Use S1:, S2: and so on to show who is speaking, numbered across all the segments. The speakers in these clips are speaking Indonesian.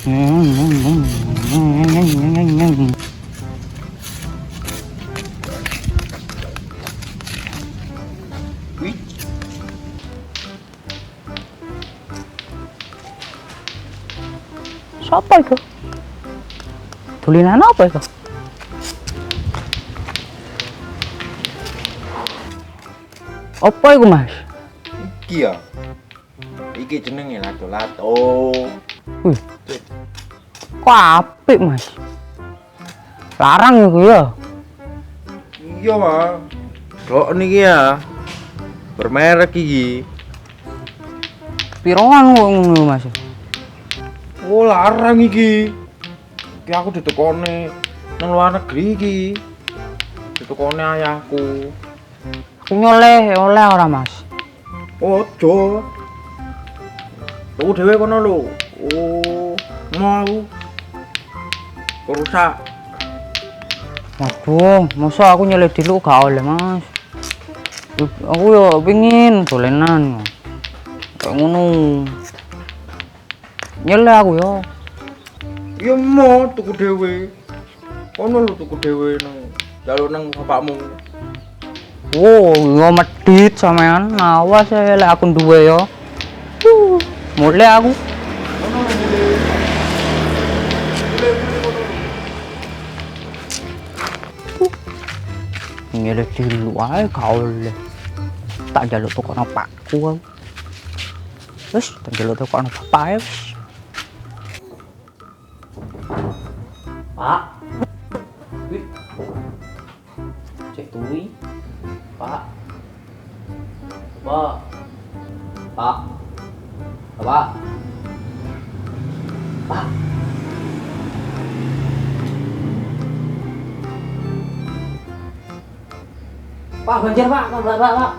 S1: Wih,
S2: Siapa itu? Tulisan apa itu? Apa itu, Mas?
S1: iki ya. Iki jenenge lato-lato.
S2: Wih, kok apik, Mas? Larang itu ya.
S1: Iya, Mas. Kok niki ya. Bermerek iki.
S2: Piroan kok ngono, Mas?
S1: Oh, larang iki. Iki aku ditekone nang luar negeri iki. Ditekone ayahku.
S2: Aku nyoleh oleh ora, Mas?
S1: Ojo. Tuku dhewe kono lho. Oh, mau. Rusak.
S2: Waduh, masa aku nyoleh dulu gak oleh, Mas? Aku ya pengin dolenan. Kayak ngono. Nyoleh aku ya.
S1: Ya mau tuku dhewe. Kono lho tuku dhewe nang jaluk nang bapakmu.
S2: Oh, yo medit sampean. Awas ya lek aku duwe ya. Mulai aku.
S1: Kono lho mulai.
S2: Nyoleh dulu ae gak oleh. Tak njaluk tekono pakku aku. Wis, tak njaluk tekono bapak ae wis. Pak. Wih. Cek tuwi. Pak. Pak. Pak. Pak. Pak. Pak banjir, Pak. Pak.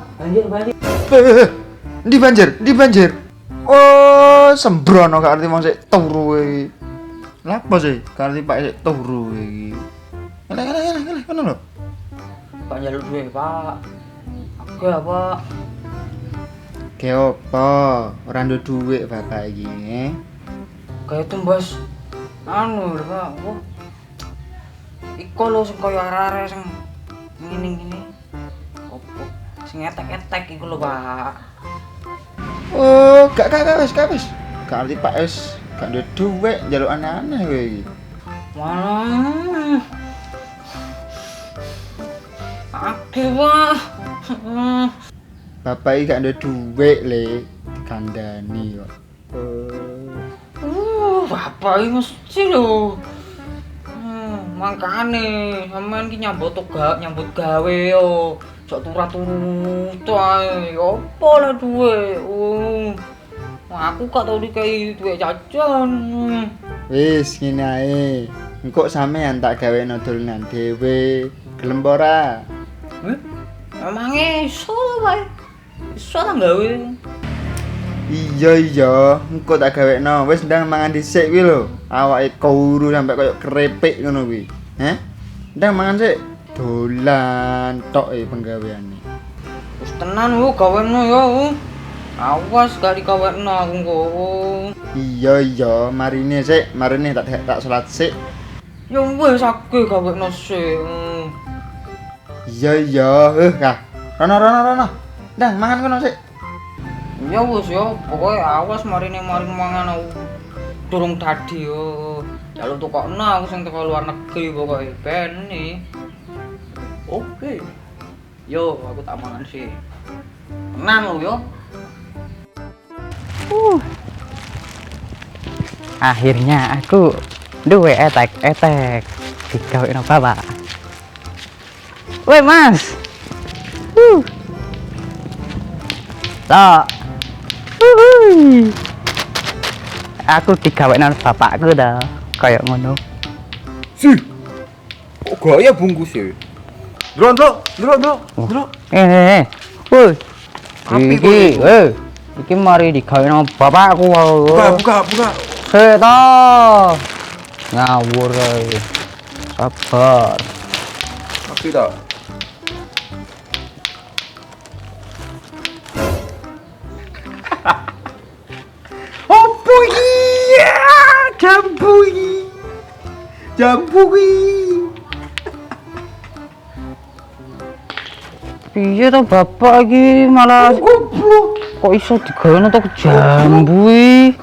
S2: Banjir.
S1: Di banjir. Oh, sembrono gak arti mau sik turu iki. Lapa sih? Gak arti Pak sik turu iki. Eleh, kono lho.
S2: Pak njaluk duwe, Pak. Oke, Pak.
S1: Ke opo? Ora nduk dhuwit bapak iki.
S2: Kayak tumbas anu lho, Pak. Wah. Iko lho sing kaya arek-arek sing ngene-ngene. Opo? Sing etek-etek iku lho, Pak.
S1: Oh, gak wis. Gak arti Pak wis gak nduk dhuwit njaluk aneh-aneh kowe iki.
S2: Malah. Akeh, Pak.
S1: Bapak iki gak nduk dhuwit le dikandani kok.
S2: Bapak iki mesti lho. Makane sampean ki nyambut gawe yo. Sok turu-turu ae. Opo lah duwe? Aku gak tau dikai duwe jajan.
S1: Wis ngene ae. Engko sampean tak gaweno dolanan dhewe. Gelem ora?
S2: Emang iso wae. Iso ta gawe.
S1: Iya, engko tak gawekno. Wis ndang mangan dhisik kuwi lho. Awake kuru sampe koyo kerepek ngono kuwi. Heh? Ndang mangan sik. Dolan tok penggaweane.
S2: Wis tenan wo gaweno yo. Awas gak digawekno aku kok.
S1: Iya, marine tak salat sik.
S2: Ya wis akeh gawekno sik.
S1: Iya, kah. Rono. Ndang mangan kono sik.
S2: Ya wis yo, pokoke awas marine mangan aku. Durung tadi yo. Jaluk tukokno aku sing teko luar negeri pokoke ben nih. Oke. Yo, aku tak mangan sih. Tenang lo yo. Akhirnya aku duwe etek digawekno bapak. Woi, Mas. Tak. Aku digawekno bapakku dah, kayak ngono.
S1: Sih. Kok gaya bungkus ya? Ndro.
S2: Woi.
S1: Api
S2: Iki mari digawekno bapakku.
S1: Buka.
S2: Seto. Ngawur ae. Sabar.
S1: Api tak. Jambu iki. Jambu iki.
S2: Piye to bapak iki malah
S1: Goblok.
S2: kok iso digawe to jambu iki?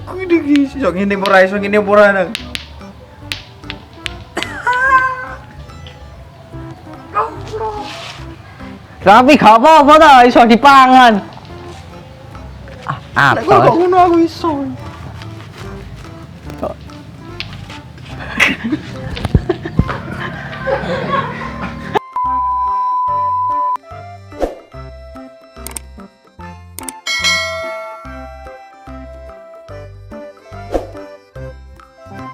S1: Kuwi iki iso ngene ora iso ngene ora nang.
S2: Tapi gak apa-apa ta iso dipangan.
S1: Lah kok ngono aku iso.